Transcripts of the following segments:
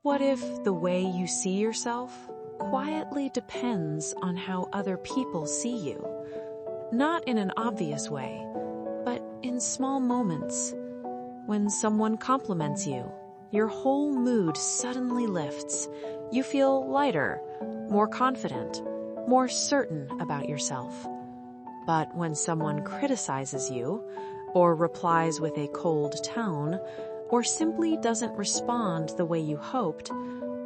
What if the way you see yourself quietly depends on how other people see you? Not in an obvious way, but in small moments. When someone compliments you, your whole mood suddenly lifts. You feel lighter, more confident, more certain about yourself. But when someone criticizes you, or replies with a cold tone, or simply doesn't respond the way you hoped,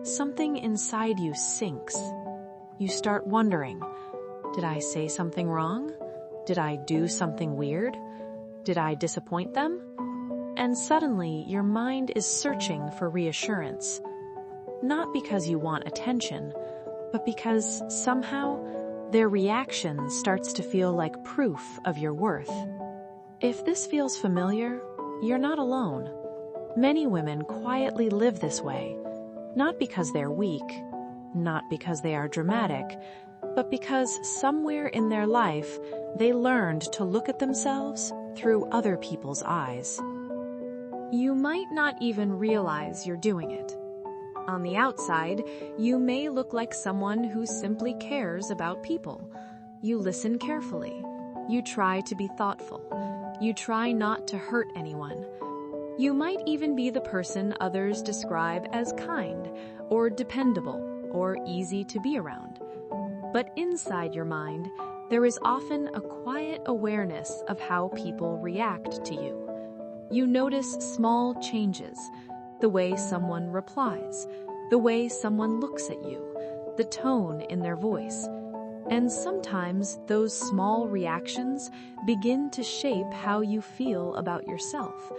something inside you sinks. You start wondering, did I say something wrong? Did I do something weird? Did I disappoint them? And suddenly your mind is searching for reassurance. Not because you want attention, but because somehow their reaction starts to feel like proof of your worth. If this feels familiar, you're not alone. Many women quietly live this way, not because they're weak, not because they are dramatic, but because somewhere in their life they learned to look at themselves through other people's eyes. You might not even realize you're doing it. On the outside, you may look like someone who simply cares about people. You listen carefully. You try to be thoughtful. You try not to hurt anyone. You might even be the person others describe as kind, or dependable, or easy to be around. But inside your mind, there is often a quiet awareness of how people react to you. You notice small changes, the way someone replies, the way someone looks at you, the tone in their voice. And sometimes those small reactions begin to shape how you feel about yourself.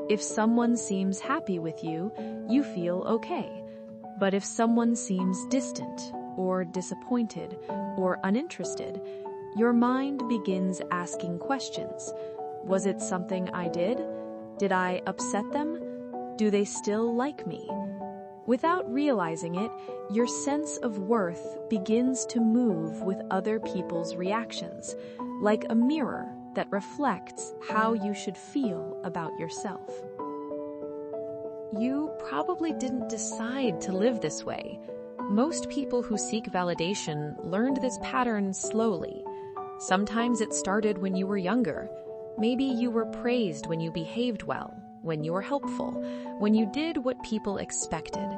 If someone seems happy with you, you feel okay. But if someone seems distant, or disappointed, or uninterested, your mind begins asking questions. Was it something I did? Did I upset them? Do they still like me? Without realizing it, your sense of worth begins to move with other people's reactions, like a mirror that reflects how you should feel about yourself. You probably didn't decide to live this way. Most people who seek validation learned this pattern slowly. Sometimes it started when you were younger. Maybe you were praised when you behaved well, when you were helpful, when you did what people expected.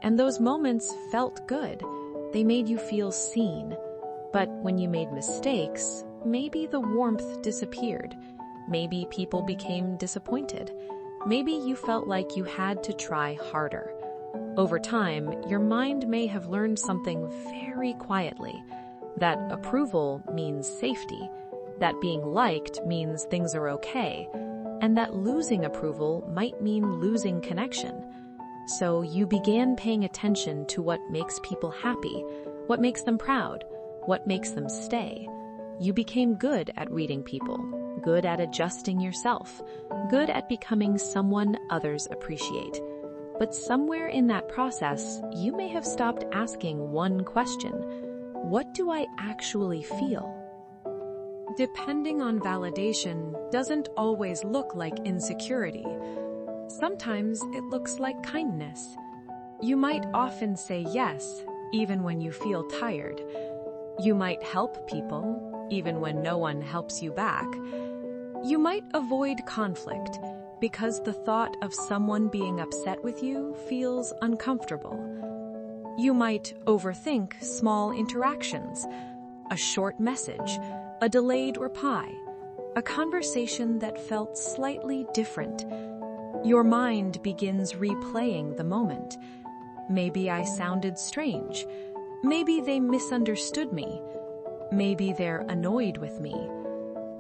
And those moments felt good. They made you feel seen. But when you made mistakes, maybe the warmth disappeared. Maybe people became disappointed. Maybe you felt like you had to try harder. Over time, your mind may have learned something very quietly, that approval means safety, that being liked means things are okay, and that losing approval might mean losing connection. So you began paying attention to what makes people happy, what makes them proud, what makes them stay. You became good at reading people, good at adjusting yourself, good at becoming someone others appreciate. But somewhere in that process, you may have stopped asking one question: what do I actually feel? Depending on validation doesn't always look like insecurity. Sometimes it looks like kindness. You might often say yes, even when you feel tired. You might help people, even when no one helps you back. You might avoid conflict because the thought of someone being upset with you feels uncomfortable. You might overthink small interactions, a short message, a delayed reply, a conversation that felt slightly different. Your mind begins replaying the moment. Maybe I sounded strange. Maybe they misunderstood me. Maybe they're annoyed with me.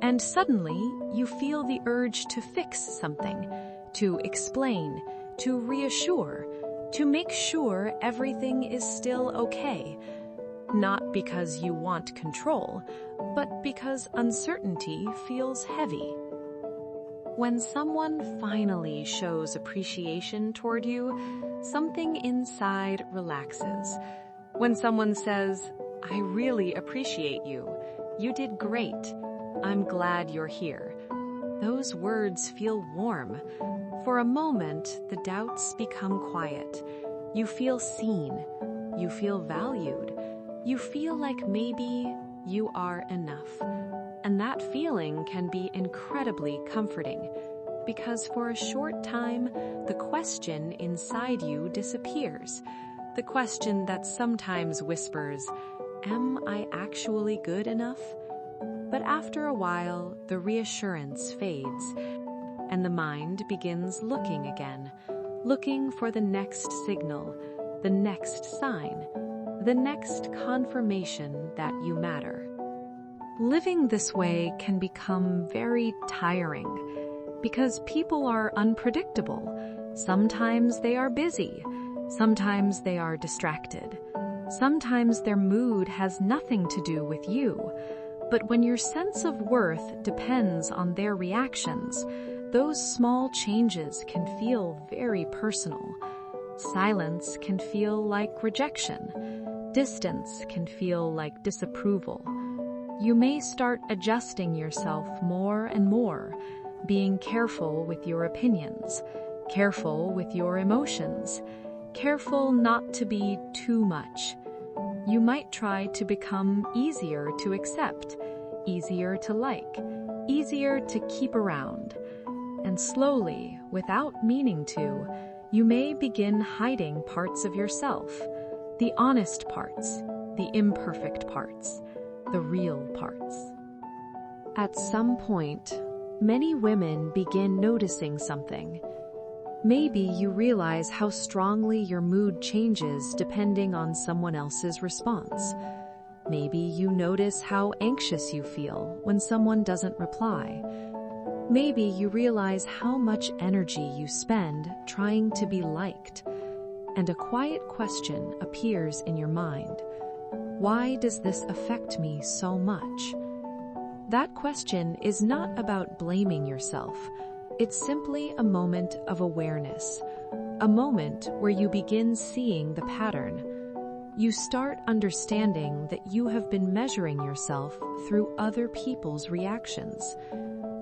And suddenly, you feel the urge to fix something, to explain, to reassure, to make sure everything is still okay. Not because you want control, but because uncertainty feels heavy. When someone finally shows appreciation toward you, something inside relaxes. When someone says, "I really appreciate you. You did great. I'm glad you're here," those words feel warm. For a moment, the doubts become quiet. You feel seen. You feel valued. You feel like maybe you are enough. And that feeling can be incredibly comforting, because for a short time, the question inside you disappears. The question that sometimes whispers, "Am I actually good enough?" But after a while, the reassurance fades, and the mind begins looking again, looking for the next signal, the next sign, the next confirmation that you matter. Living this way can become very tiring because people are unpredictable. Sometimes they are busy. Sometimes they are distracted. Sometimes their mood has nothing to do with you. But when your sense of worth depends on their reactions, those small changes can feel very personal. Silence can feel like rejection. Distance can feel like disapproval. You may start adjusting yourself more and more, being careful with your opinions, careful with your emotions, careful not to be too much. You might try to become easier to accept, easier to like, easier to keep around. And slowly, without meaning to, you may begin hiding parts of yourself, the honest parts, the imperfect parts, the real parts. At some point, many women begin noticing something. Maybe you realize how strongly your mood changes depending on someone else's response. Maybe you notice how anxious you feel when someone doesn't reply. Maybe you realize how much energy you spend trying to be liked, and a quiet question appears in your mind. Why does this affect me so much? That question is not about blaming yourself. It's simply a moment of awareness, a moment where you begin seeing the pattern. You start understanding that you have been measuring yourself through other people's reactions.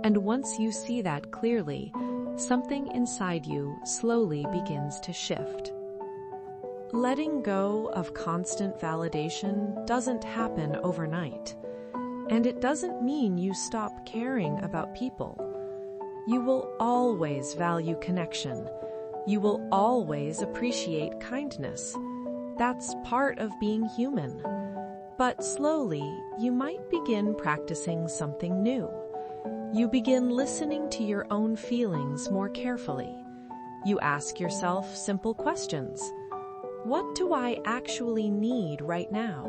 And once you see that clearly, something inside you slowly begins to shift. Letting go of constant validation doesn't happen overnight, and it doesn't mean you stop caring about people. You will always value connection. You will always appreciate kindness. That's part of being human. But slowly, you might begin practicing something new. You begin listening to your own feelings more carefully. You ask yourself simple questions. What do I actually need right now?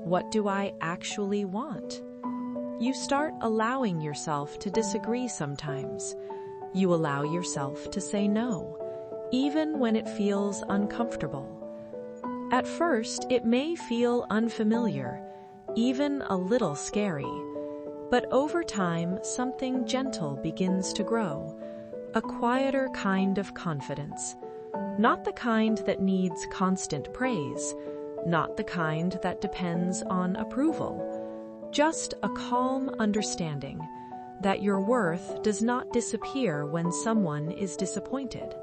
What do I actually want? You start allowing yourself to disagree sometimes. You allow yourself to say no, even when it feels uncomfortable. At first, it may feel unfamiliar, even a little scary. But over time, something gentle begins to grow, a quieter kind of confidence. Not the kind that needs constant praise, not the kind that depends on approval. Just a calm understanding that your worth does not disappear when someone is disappointed,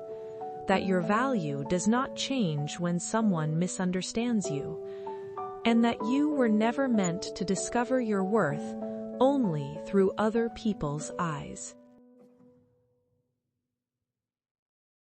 that your value does not change when someone misunderstands you, and that you were never meant to discover your worth only through other people's eyes.